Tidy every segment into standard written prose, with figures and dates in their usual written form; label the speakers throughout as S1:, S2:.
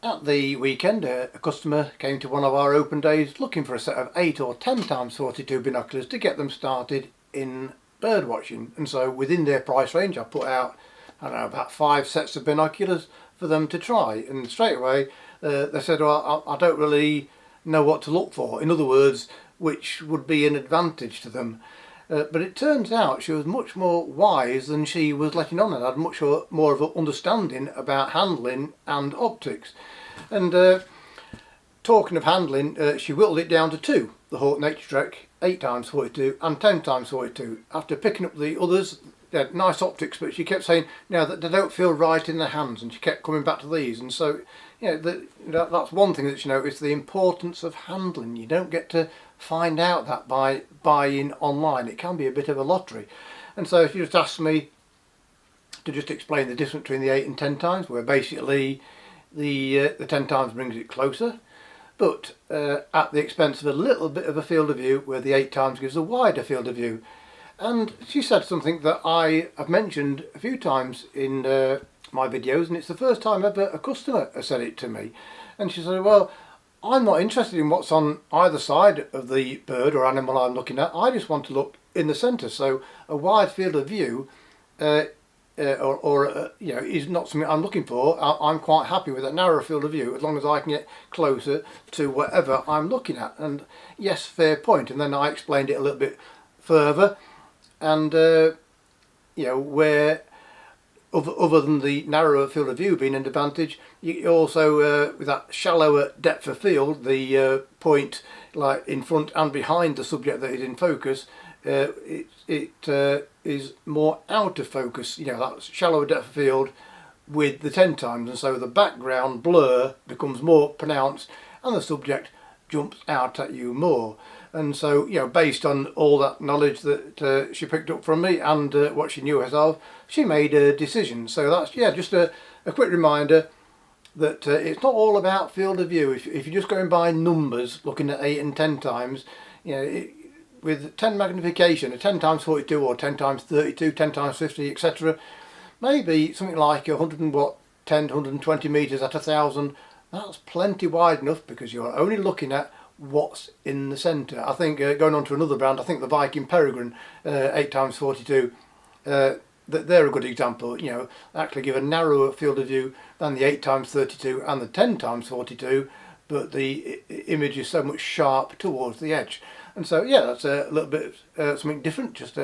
S1: At the weekend, a customer came to one of our open days looking for a set of 8 or 10 times 42 binoculars to get them started in bird watching. And so within their price range I put out, I don't know, about 5 sets of binoculars for them to try. And straight away they said, well, I don't really know what to look for. In other words, which would be an advantage to them. But it turns out she was much more wise than she was letting on, and had much more of an understanding about handling and optics. And talking of handling, she whittled it down to 2, the Hawk Nature Trek 8 times 42 and 10 times 42. After picking up the others, they had nice optics, but she kept saying now that they don't feel right in the hands, and she kept coming back to these. And so, that's one thing that she noticed, the importance of handling. You don't get to find out that by buying online. It can be a bit of a lottery. And so she just asked me to just explain the difference between the 8 and 10 times, where basically the 10 times brings it closer, but at the expense of a little bit of a field of view, where the 8 times gives a wider field of view. And she said something that I have mentioned a few times in my videos, and it's the first time ever a customer has said it to me. And she said, well, I'm not interested in what's on either side of the bird or animal I'm looking at. I just want to look in the centre. So a wide field of view is not something I'm looking for. I'm quite happy with a narrow field of view as long as I can get closer to whatever I'm looking at. And yes, fair point. And then I explained it a little bit further, and where other than the narrower field of view being an advantage, you also with that shallower depth of field, the point like in front and behind the subject that is in focus, it is more out of focus. That shallower depth of field with the 10 times, and so the background blur becomes more pronounced and the subject jumps out at you more. And so, based on all that knowledge that she picked up from me and what she knew herself, she made a decision. So that's just a quick reminder that it's not all about field of view. If you're just going by numbers, looking at 8 and 10 times, with 10 magnification, a 10 times 42 or 10 times 32, 10 times 50, etc., maybe something like 10 to 120 metres at 1,000, that's plenty wide enough, because you're only looking at what's in the centre. I think going on to another brand, I think the Viking Peregrine 8 times 42, they're a good example. Actually give a narrower field of view than the 8 times 32 and the 10 times 42, but the image is so much sharp towards the edge. And so that's a little bit something different, just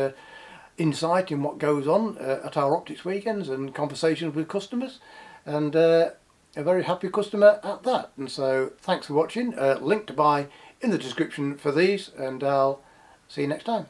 S1: insight in what goes on at our optics weekends and conversations with customers, and a very happy customer at that. And so thanks for watching. Link to buy in the description for these, and I'll see you next time.